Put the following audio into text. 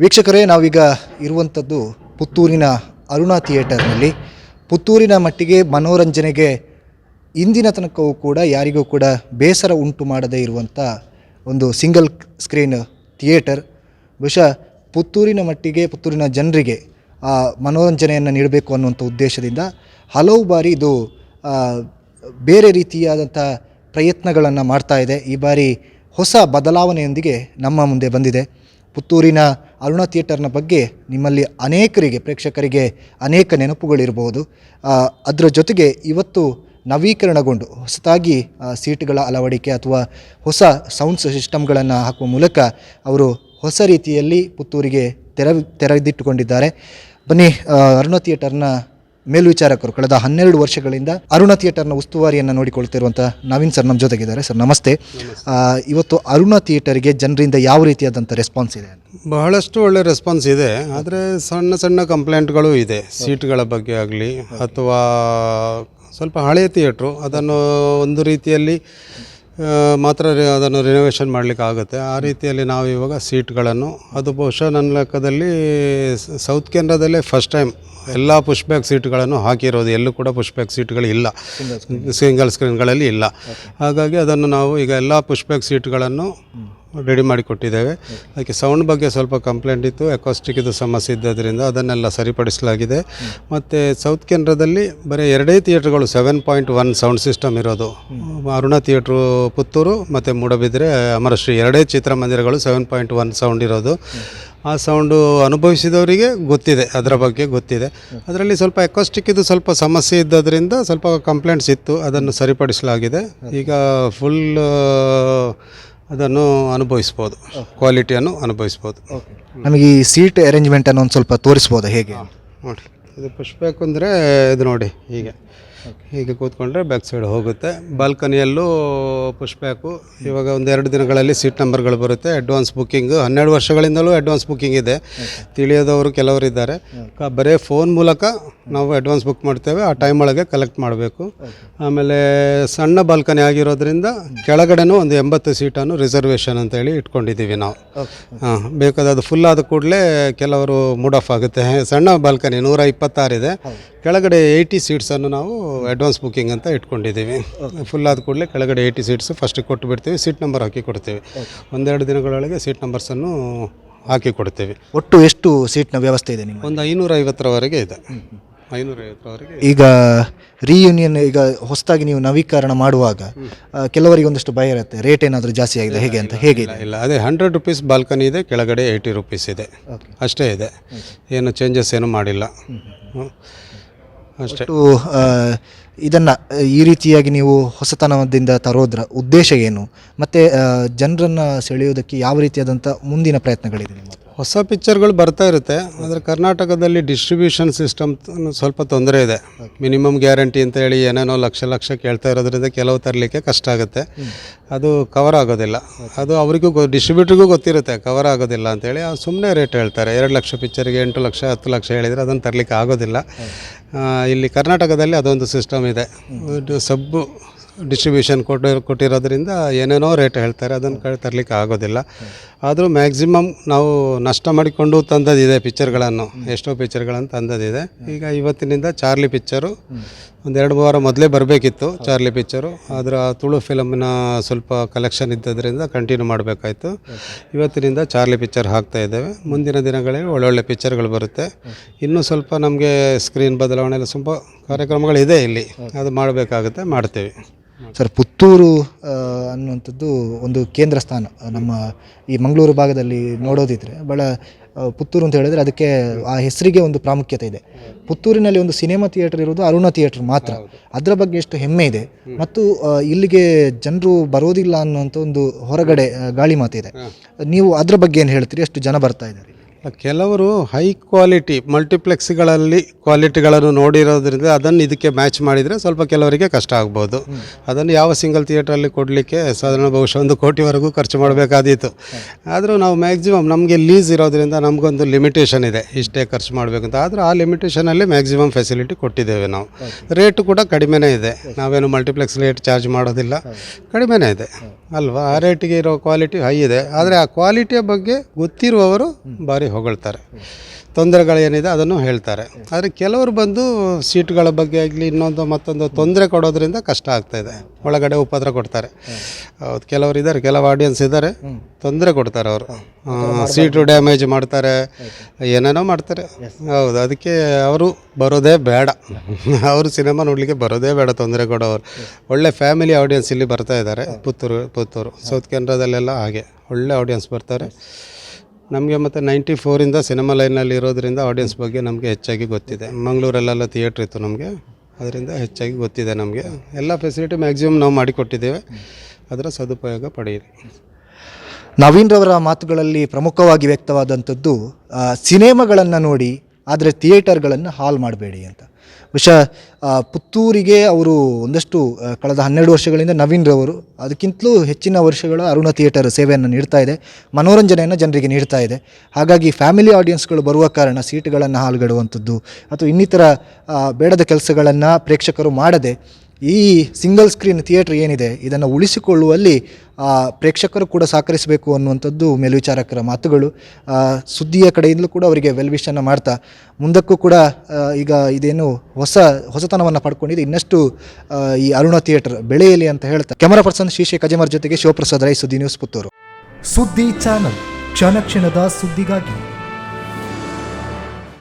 ವೀಕ್ಷಕರೇ, ನಾವೀಗ ಇರುವಂಥದ್ದು ಪುತ್ತೂರಿನ ಅರುಣಾ ಥಿಯೇಟರ್ನಲ್ಲಿ. ಪುತ್ತೂರಿನ ಮಟ್ಟಿಗೆ ಮನೋರಂಜನೆಗೆ ಇಂದಿನ ತನಕವೂ ಕೂಡ ಯಾರಿಗೂ ಕೂಡ ಬೇಸರ ಉಂಟು ಮಾಡದೇ ಇರುವಂಥ ಒಂದು ಸಿಂಗಲ್ ಸ್ಕ್ರೀನ್ ಥಿಯೇಟರ್. ಬಹುಶಃ ಪುತ್ತೂರಿನ ಮಟ್ಟಿಗೆ ಪುತ್ತೂರಿನ ಜನರಿಗೆ ಮನೋರಂಜನೆಯನ್ನು ನೀಡಬೇಕು ಅನ್ನುವಂಥ ಉದ್ದೇಶದಿಂದ ಹಲವು ಬಾರಿ ಇದು ಬೇರೆ ರೀತಿಯಾದಂಥ ಪ್ರಯತ್ನಗಳನ್ನು ಮಾಡ್ತಾ ಇದೆ. ಈ ಬಾರಿ ಹೊಸ ಬದಲಾವಣೆಯೊಂದಿಗೆ ನಮ್ಮ ಮುಂದೆ ಬಂದಿದೆ. ಪುತ್ತೂರಿನ ಅರುಣಾ ಥಿಯೇಟರ್ನ ಬಗ್ಗೆ ನಿಮ್ಮಲ್ಲಿ ಅನೇಕರಿಗೆ, ಪ್ರೇಕ್ಷಕರಿಗೆ ಅನೇಕ ನೆನಪುಗಳಿರ್ಬೋದು. ಅದರ ಜೊತೆಗೆ ಇವತ್ತು ನವೀಕರಣಗೊಂಡು ಹೊಸದಾಗಿ ಸೀಟ್ಗಳ ಅಳವಡಿಕೆ ಅಥವಾ ಹೊಸ ಸೌಂಡ್ ಸಿಸ್ಟಮ್ಗಳನ್ನು ಹಾಕುವ ಮೂಲಕ ಅವರು ಹೊಸ ರೀತಿಯಲ್ಲಿ ಪುತ್ತೂರಿಗೆ ತೆರೆದಿಟ್ಟುಕೊಂಡಿದ್ದಾರೆ. ಬನ್ನಿ, ಅರುಣಾ ಥಿಯೇಟರ್ನ ಮೇಲ್ವಿಚಾರಕರು ಕಳೆದ 12 ವರ್ಷಗಳಿಂದ ಅರುಣಾ ಥಿಯೇಟರ್ನ ಉಸ್ತುವಾರಿಯನ್ನು ನೋಡಿಕೊಳ್ತಿರುವಂಥ ನವೀನ್ ಸರ್ ನಮ್ಮ ಜೊತೆಗಿದ್ದಾರೆ. ಸರ್ ನಮಸ್ತೆ. ಇವತ್ತು ಅರುಣಾ ಥಿಯೇಟರ್ಗೆ ಜನರಿಂದ ಯಾವ ರೀತಿಯಾದಂಥ ರೆಸ್ಪಾನ್ಸ್ ಇದೆ? ಬಹಳಷ್ಟು ಒಳ್ಳೆ ರೆಸ್ಪಾನ್ಸ್ ಇದೆ, ಆದರೆ ಸಣ್ಣ ಸಣ್ಣ ಕಂಪ್ಲೇಂಟ್ಗಳು ಇದೆ. ಸೀಟ್ಗಳ ಬಗ್ಗೆ ಆಗಲಿ ಅಥವಾ ಸ್ವಲ್ಪ ಹಳೆಯ ಥಿಯೇಟ್ರು, ಅದನ್ನು ಒಂದು ರೀತಿಯಲ್ಲಿ ಮಾತ್ರ ಅದನ್ನು ರಿನೋವೇಷನ್ ಮಾಡಲಿಕ್ಕೆ ಆಗುತ್ತೆ. ಆ ರೀತಿಯಲ್ಲಿ ನಾವು ಇವಾಗ ಸೀಟ್ಗಳನ್ನು, ಅದು ಬಹುಶಃ ನನ್ನ ಲೆಕ್ಕದಲ್ಲಿ ಸೌತ್ ಕೆನರಾದಲ್ಲೇ ಫಸ್ಟ್ ಟೈಮ್ ಎಲ್ಲ ಪುಷ್ಬ್ಯಾಕ್ ಸೀಟ್ಗಳನ್ನು ಹಾಕಿರೋದು. ಎಲ್ಲೂ ಕೂಡ ಪುಷ್ಬ್ಯಾಕ್ ಸೀಟ್ಗಳು ಇಲ್ಲ, ಸಿಂಗಲ್ ಸ್ಕ್ರೀನ್ಗಳಲ್ಲಿ ಇಲ್ಲ. ಹಾಗಾಗಿ ಅದನ್ನು ನಾವು ಈಗ ಎಲ್ಲ ಪುಷ್ಬ್ಯಾಕ್ ಸೀಟ್ಗಳನ್ನು ರೆಡಿ ಮಾಡಿಕೊಟ್ಟಿದ್ದೇವೆ. ಅದಕ್ಕೆ ಸೌಂಡ್ ಬಗ್ಗೆ ಸ್ವಲ್ಪ ಕಂಪ್ಲೇಂಟ್ ಇತ್ತು, ಅಕಾಸ್ಟಿಕ್ಕಿದು ಸಮಸ್ಯೆ ಇದ್ದದರಿಂದ ಅದನ್ನೆಲ್ಲ ಸರಿಪಡಿಸಲಾಗಿದೆ. ಮತ್ತು ಸೌತ್ ಕೆನರಾದಲ್ಲಿ ಬರೀ 2 ಥಿಯೇಟ್ರ್ಗಳು 7.1 ಸೌಂಡ್ ಸಿಸ್ಟಮ್ ಇರೋದು. ಅರುಣಾ ಥಿಯೇಟ್ರು ಪುತ್ತೂರು ಮತ್ತು ಮೂಡಬಿದ್ರೆ ಅಮರಶ್ರೀ 2 ಚಿತ್ರಮಂದಿರಗಳು 7.1 ಸೌಂಡ್ ಇರೋದು. ಆ ಸೌಂಡು ಅನುಭವಿಸಿದವರಿಗೆ ಗೊತ್ತಿದೆ, ಅದರ ಬಗ್ಗೆ ಗೊತ್ತಿದೆ. ಅದರಲ್ಲಿ ಸ್ವಲ್ಪ ಅಕಾಸ್ಟಿಕ್ಕಿದು ಸ್ವಲ್ಪ ಸಮಸ್ಯೆ ಇದ್ದದರಿಂದ ಸ್ವಲ್ಪ ಕಂಪ್ಲೇಂಟ್ಸ್ ಇತ್ತು, ಅದನ್ನು ಸರಿಪಡಿಸಲಾಗಿದೆ. ಈಗ ಫುಲ್ ಅದನ್ನು ಅನುಭವಿಸ್ಬೋದು, ಕ್ವಾಲಿಟಿಯನ್ನು ಅನುಭವಿಸ್ಬೋದು. ನಮಗೆ ಈ ಸೀಟ್ ಅರೇಂಜ್ಮೆಂಟನ್ನು ಒಂದು ಸ್ವಲ್ಪ ತೋರಿಸ್ಬೋದಾ ಹೇಗೆ? ನೋಡಿ, ಇದು ಪುಷ್ಬ್ಯಾಕ್ ಅಂದರೆ ಇದು ನೋಡಿ, ಹೀಗೆ ಕೂತ್ಕೊಂಡ್ರೆ ಬ್ಯಾಕ್ ಸೈಡ್ ಹೋಗುತ್ತೆ. ಬಾಲ್ಕನಿಯಲ್ಲೂ ಪುಷ್ಬ್ಯಾಕು. ಇವಾಗ 1-2 ದಿನಗಳಲ್ಲಿ ಸೀಟ್ ನಂಬರ್ಗಳು ಬರುತ್ತೆ. ಅಡ್ವಾನ್ಸ್ ಬುಕ್ಕಿಂಗ್ 12 ವರ್ಷಗಳಿಂದಲೂ ಅಡ್ವಾನ್ಸ್ ಬುಕ್ಕಿಂಗ್ ಇದೆ. ತಿಳಿಯೋದವರು ಕೆಲವರು ಇದ್ದಾರೆ. ಬರೀ ಫೋನ್ ಮೂಲಕ ನಾವು ಅಡ್ವಾನ್ಸ್ ಬುಕ್ ಮಾಡ್ತೇವೆ, ಆ ಟೈಮ್ ಒಳಗೆ ಕಲೆಕ್ಟ್ ಮಾಡಬೇಕು. ಆಮೇಲೆ ಸಣ್ಣ ಬಾಲ್ಕನಿ ಆಗಿರೋದ್ರಿಂದ ಕೆಳಗಡೆನೂ ಒಂದು 80 ಸೀಟನ್ನು ರಿಸರ್ವೇಷನ್ ಅಂತೇಳಿ ಇಟ್ಕೊಂಡಿದ್ದೀವಿ ನಾವು. ಬೇಕಾದ ಫುಲ್ ಆದ ಕೂಡಲೇ ಕೆಲವರು ಮೂಡ್ ಆಫ್ ಆಗುತ್ತೆ. ಸಣ್ಣ ಬಾಲ್ಕನಿ 126 ಇದೆ, ಕೆಳಗಡೆ 80 ಸೀಟ್ಸನ್ನು ನಾವು ಅಡ್ವಾನ್ಸ್ ಬುಕ್ಕಿಂಗ್ ಅಂತ ಇಟ್ಕೊಂಡಿದ್ದೀವಿ. ಫುಲ್ ಆದ ಕೂಡಲೇ ಕೆಳಗಡೆ 80 ಸೀಟ್ಸ್ ಫಸ್ಟಿಗೆ ಕೊಟ್ಟು ಬಿಡ್ತೀವಿ, ಸೀಟ್ ನಂಬರ್ ಹಾಕಿ ಕೊಡ್ತೀವಿ. 1-2 ದಿನಗಳೊಳಗೆ ಸೀಟ್ ನಂಬರ್ಸನ್ನು ಹಾಕಿ ಕೊಡ್ತೀವಿ. ಒಟ್ಟು ಎಷ್ಟು ಸೀಟ್ನ ವ್ಯವಸ್ಥೆ ಇದೆ ನಿಮ್ಮ? ಒಂದು 550ರವರೆಗೆ ಇದೆ. 550ರವರೆಗೆ. ಈಗ ರಿಯೂನಿಯನ್, ಈಗ ಹೊಸದಾಗಿ ನೀವು ನವೀಕರಣ ಮಾಡುವಾಗ ಕೆಲವರಿಗೆ ಒಂದಷ್ಟು ಭಯ ಇರುತ್ತೆ, ರೇಟ್ ಏನಾದರೂ ಜಾಸ್ತಿ ಆಗಿದೆ ಹೇಗೆ ಅಂತ. ಹೇಗೆ? ಇಲ್ಲ, ಅದೇ 100 ರೂಪೀಸ್ ಬಾಲ್ಕನಿ ಇದೆ, ಕೆಳಗಡೆ 80 ರೂಪೀಸ್ ಇದೆ, ಅಷ್ಟೇ ಇದೆ. ಏನು ಚೇಂಜಸ್ ಏನು ಮಾಡಿಲ್ಲ, ಅಷ್ಟೇ. ಇದನ್ನು ಈ ರೀತಿಯಾಗಿ ನೀವು ಹೊಸತನದಿಂದ ತರೋದ್ರ ಉದ್ದೇಶ ಏನು, ಮತ್ತು ಜನರನ್ನು ಸೆಳೆಯೋದಕ್ಕೆ ಯಾವ ರೀತಿಯಾದಂಥ ಮುಂದಿನ ಪ್ರಯತ್ನಗಳಿದೆ ನಿಮ್ಮ? ಹೊಸ ಪಿಕ್ಚರ್ಗಳು ಬರ್ತಾ ಇರುತ್ತೆ, ಆದರೆ ಕರ್ನಾಟಕದಲ್ಲಿ ಡಿಸ್ಟ್ರಿಬ್ಯೂಷನ್ ಸಿಸ್ಟಮ್ ಸ್ವಲ್ಪ ತೊಂದರೆ ಇದೆ. ಮಿನಿಮಮ್ ಗ್ಯಾರಂಟಿ ಅಂತ ಹೇಳಿ ಏನೇನೋ ಲಕ್ಷ ಕೇಳ್ತಾ ಇರೋದ್ರಿಂದ ಕೆಲವು ತರಲಿಕ್ಕೆ ಕಷ್ಟ ಆಗುತ್ತೆ. ಅದು ಕವರ್ ಆಗೋದಿಲ್ಲ. ಅದು ಅವರಿಗೂ ಡಿಸ್ಟ್ರಿಬ್ಯೂಟ್ರಿಗೂ ಗೊತ್ತಿರುತ್ತೆ ಕವರ್ ಆಗೋದಿಲ್ಲ ಅಂತೇಳಿ. ಸುಮ್ಮನೆ ರೇಟ್ ಹೇಳ್ತಾರೆ. 2 ಲಕ್ಷ ಪಿಕ್ಚರ್ಗೆ 8 ಲಕ್ಷ 10 ಲಕ್ಷ ಹೇಳಿದರೆ ಅದನ್ನು ತರಲಿಕ್ಕೆ ಆಗೋದಿಲ್ಲ. ಇಲ್ಲಿ ಕರ್ನಾಟಕದಲ್ಲಿ ಅದೊಂದು ಸಿಸ್ಟಮ್ ಇದೆ. ಸಬ್ಬು ಡಿಸ್ಟ್ರಿಬ್ಯೂಷನ್ ಕೊಟ್ಟಿರೋದ್ರಿಂದ ಏನೇನೋ ರೇಟ್ ಹೇಳ್ತಾರೆ, ಅದನ್ನು ತರಲಿಕ್ಕೆ ಆಗೋದಿಲ್ಲ. ಆದರೂ ಮ್ಯಾಕ್ಸಿಮಮ್ ನಾವು ನಷ್ಟ ಮಾಡಿಕೊಂಡು ತಂದದಿದೆ ಪಿಕ್ಚರ್ಗಳನ್ನು, ಎಷ್ಟೋ ಪಿಕ್ಚರ್ಗಳನ್ನು ತಂದದಿದೆ. ಈಗ ಇವತ್ತಿನಿಂದ ಚಾರ್ಲಿ ಪಿಕ್ಚರು 1-2 ವಾರ ಮೊದಲೇ ಬರಬೇಕಿತ್ತು, ಚಾರ್ಲಿ ಪಿಕ್ಚರು. ಅದರ ತುಳು ಫಿಲಮ್ನ ಸ್ವಲ್ಪ ಕಲೆಕ್ಷನ್ ಇದ್ದದ್ರಿಂದ ಕಂಟಿನ್ಯೂ ಮಾಡಬೇಕಾಯ್ತು. ಇವತ್ತಿನಿಂದ ಚಾರ್ಲಿ ಪಿಕ್ಚರ್ ಹಾಕ್ತಾ ಇದ್ದೇವೆ. ಮುಂದಿನ ದಿನಗಳಲ್ಲಿ ಒಳ್ಳೊಳ್ಳೆ ಪಿಕ್ಚರ್ಗಳು ಬರುತ್ತೆ. ಇನ್ನೂ ಸ್ವಲ್ಪ ನಮಗೆ ಸ್ಕ್ರೀನ್ ಬದಲಾವಣೆ ಎಲ್ಲ ಸ್ವಲ್ಪ ಕಾರ್ಯಕ್ರಮಗಳಿದೆ ಇಲ್ಲಿ, ಅದು ಮಾಡಬೇಕಾಗುತ್ತೆ, ಮಾಡ್ತೇವೆ. ಸರ್, ಪುತ್ತೂರು ಅನ್ನುವಂಥದ್ದು ಒಂದು ಕೇಂದ್ರ ಸ್ಥಾನ. ನಮ್ಮ ಈ ಮಂಗಳೂರು ಭಾಗದಲ್ಲಿ ನೋಡೋದಿದ್ರೆ ಭಾಳ ಪುತ್ತೂರು ಅಂತ ಹೇಳಿದ್ರೆ ಅದಕ್ಕೆ ಆ ಹೆಸರಿಗೆ ಒಂದು ಪ್ರಾಮುಖ್ಯತೆ ಇದೆ. ಪುತ್ತೂರಿನಲ್ಲಿ ಒಂದು ಸಿನಿಮಾ ಥಿಯೇಟರ್ ಇರೋದು ಅರುಣಾ ಥಿಯೇಟರ್ ಮಾತ್ರ. ಅದರ ಬಗ್ಗೆ ಎಷ್ಟು ಹೆಮ್ಮೆ ಇದೆ. ಮತ್ತು ಇಲ್ಲಿಗೆ ಜನರು ಬರೋದಿಲ್ಲ ಅನ್ನುವಂಥ ಒಂದು ಹೊರಗಡೆ ಗಾಳಿ ಮಾತಿದೆ. ನೀವು ಅದರ ಬಗ್ಗೆ ಏನು ಹೇಳ್ತೀರಿ? ಎಷ್ಟು ಜನ ಬರ್ತಾ ಇದ್ದಾರೆ? ಕೆಲವರು ಹೈ ಕ್ವಾಲಿಟಿ ಮಲ್ಟಿಪ್ಲೆಕ್ಸ್ಗಳಲ್ಲಿ ಕ್ವಾಲಿಟಿಗಳನ್ನು ನೋಡಿರೋದ್ರಿಂದ ಅದನ್ನು ಇದಕ್ಕೆ ಮ್ಯಾಚ್ ಮಾಡಿದರೆ ಸ್ವಲ್ಪ ಕೆಲವರಿಗೆ ಕಷ್ಟ ಆಗ್ಬೋದು. ಅದನ್ನು ಯಾವ ಸಿಂಗಲ್ ಥಿಯೇಟ್ರಲ್ಲಿ ಕೊಡಲಿಕ್ಕೆ ಸಾಧಾರಣ ಬಹುಶಃ 1 ಕೋಟಿವರೆಗೂ ಖರ್ಚು ಮಾಡಬೇಕಾದೀತು. ಆದರೂ ನಾವು ಮ್ಯಾಕ್ಸಿಮಮ್ ನಮಗೆ ಲೀಸ್ ಇರೋದ್ರಿಂದ ನಮಗೊಂದು ಲಿಮಿಟೇಷನ್ ಇದೆ, ಇಷ್ಟೇ ಖರ್ಚು ಮಾಡಬೇಕಂತ. ಆದರೂ ಆ ಲಿಮಿಟೇಷನಲ್ಲಿ ಮ್ಯಾಕ್ಸಿಮಮ್ ಫೆಸಿಲಿಟಿ ಕೊಟ್ಟಿದ್ದೇವೆ ನಾವು. ರೇಟು ಕೂಡ ಕಡಿಮೆನೇ ಇದೆ, ನಾವೇನು ಮಲ್ಟಿಪ್ಲೆಕ್ಸ್ ರೇಟ್ ಚಾರ್ಜ್ ಮಾಡೋದಿಲ್ಲ, ಕಡಿಮೆನೇ ಇದೆ ಅಲ್ವಾ. ಆ ರೇಟಿಗೆ ಇರೋ ಕ್ವಾಲಿಟಿ ಹೈ ಇದೆ. ಆದರೆ ಆ ಕ್ವಾಲಿಟಿಯ ಬಗ್ಗೆ ಗೊತ್ತಿರುವವರು ಭಾರಿ ಹೊಗಳ್ತಾರೆ, ತೊಂದರೆಗಳೇನಿದೆ ಅದನ್ನು ಹೇಳ್ತಾರೆ. ಆದರೆ ಕೆಲವರು ಬಂದು ಸೀಟ್ಗಳ ಬಗ್ಗೆ ಆಗಲಿ ಇನ್ನೊಂದು ಮತ್ತೊಂದು ತೊಂದರೆ ಕೊಡೋದ್ರಿಂದ ಕಷ್ಟ ಆಗ್ತಾಯಿದೆ, ಒಳಗಡೆ ಉಪದ್ರ ಕೊಡ್ತಾರೆ. ಹೌದು, ಕೆಲವರು ಇದ್ದಾರೆ, ಕೆಲವು ಆಡಿಯನ್ಸ್ ಇದ್ದಾರೆ, ತೊಂದರೆ ಕೊಡ್ತಾರೆ ಅವರು, ಸೀಟು ಡ್ಯಾಮೇಜ್ ಮಾಡ್ತಾರೆ, ಏನೇನೋ ಮಾಡ್ತಾರೆ. ಹೌದು, ಅದಕ್ಕೆ ಅವರು ಬರೋದೇ ಬೇಡ, ಅವರು ಸಿನಿಮಾ ನೋಡಲಿಕ್ಕೆ ಬರೋದೇ ಬೇಡ, ತೊಂದರೆ ಕೊಡೋರು. ಒಳ್ಳೆ ಫ್ಯಾಮಿಲಿ ಆಡಿಯನ್ಸ್ ಇಲ್ಲಿ ಬರ್ತಾ ಇದ್ದಾರೆ. ಪುತ್ತೂರು ಸೌತ್ ಕೆನರಾದಲ್ಲೆಲ್ಲ ಹಾಗೆ ಒಳ್ಳೆ ಆಡಿಯನ್ಸ್ ಬರ್ತಾರೆ. ನಮಗೆ ಮತ್ತು 94ಇಂದ ಸಿನಿಮಾ ಲೈನಲ್ಲಿ ಇರೋದ್ರಿಂದ ಆಡಿಯನ್ಸ್ ಬಗ್ಗೆ ನಮಗೆ ಹೆಚ್ಚಾಗಿ ಗೊತ್ತಿದೆ. ಮಂಗಳೂರಲ್ಲೆಲ್ಲ ಥಿಯೇಟ್ರ್ ಇತ್ತು ನಮಗೆ, ಅದರಿಂದ ಹೆಚ್ಚಾಗಿ ಗೊತ್ತಿದೆ ನಮಗೆ. ಎಲ್ಲ ಫೆಸಿಲಿಟಿ ಮ್ಯಾಕ್ಸಿಮಮ್ ನಾವು ಮಾಡಿಕೊಟ್ಟಿದ್ದೇವೆ, ಅದರ ಸದುಪಯೋಗ ಪಡೆಯಿರಿ. ನವೀನ್ ರವರ ಮಾತುಗಳಲ್ಲಿ ಪ್ರಮುಖವಾಗಿ ವ್ಯಕ್ತವಾದಂಥದ್ದು ಸಿನಿಮಾಗಳನ್ನು ನೋಡಿ ಆದರೆ ಥಿಯೇಟರ್ಗಳನ್ನು ಹಾಲ್ ಮಾಡಬೇಡಿ ಅಂತ. ಬಹುಶಃ ಪುತ್ತೂರಿಗೆ ಅವರು ಒಂದಷ್ಟು ಕಳೆದ 12 ವರ್ಷಗಳಿಂದ ನವೀನ್ ರವರು ಅದಕ್ಕಿಂತಲೂ ಹೆಚ್ಚಿನ ವರ್ಷಗಳ ಅರುಣ ಥಿಯೇಟರ್ ಸೇವೆಯನ್ನು ನೀಡ್ತಾ ಇದೆ, ಮನೋರಂಜನೆಯನ್ನು ಜನರಿಗೆ ನೀಡ್ತಾ ಇದೆ. ಹಾಗಾಗಿ ಫ್ಯಾಮಿಲಿ ಆಡಿಯನ್ಸ್ಗಳು ಬರುವ ಕಾರಣ ಸೀಟ್ಗಳನ್ನು ಹಾಲ್ಗಡುವಂಥದ್ದು ಅಥವಾ ಇನ್ನಿತರ ಬೇಡದ ಕೆಲಸಗಳನ್ನು ಪ್ರೇಕ್ಷಕರು ಮಾಡದೆ ಈ ಸಿಂಗಲ್ ಸ್ಕ್ರೀನ್ ಥಿಯೇಟ್ರ್ ಏನಿದೆ ಇದನ್ನು ಉಳಿಸಿಕೊಳ್ಳುವಲ್ಲಿ ಪ್ರೇಕ್ಷಕರು ಕೂಡ ಸಹಕರಿಸಬೇಕು ಅನ್ನುವಂಥದ್ದು ಮೇಲ್ವಿಚಾರಕರ ಮಾತುಗಳು. ಸುದ್ದಿಯ ಕಡೆಯಿಂದಲೂ ಕೂಡ ಅವರಿಗೆ ವೆಲ್ವಿಷನ್ನು ಮಾಡ್ತಾ ಮುಂದಕ್ಕೂ ಕೂಡ ಈಗ ಇದೇನು ಹೊಸತನವನ್ನು ಪಡ್ಕೊಂಡಿದೆ, ಇನ್ನಷ್ಟು ಈ ಅರುಣ ಥಿಯೇಟರ್ ಬೆಳೆಯಲಿ ಅಂತ ಹೇಳ್ತಾ ಕ್ಯಾಮರಾ ಪರ್ಸನ್ ಶ್ರೀಶೇಖರ್ ಅಜಮರ್ ಜೊತೆಗೆ ಶಿವಪ್ರಸಾದ್ ರೈ, ಸುದ್ದಿ ನ್ಯೂಸ್, ಪುತ್ತೂರು. ಸುದ್ದಿ ಚಾನಲ್, ಕ್ಷಣ ಕ್ಷಣದ ಸುದ್ದಿಗಾಗಿ.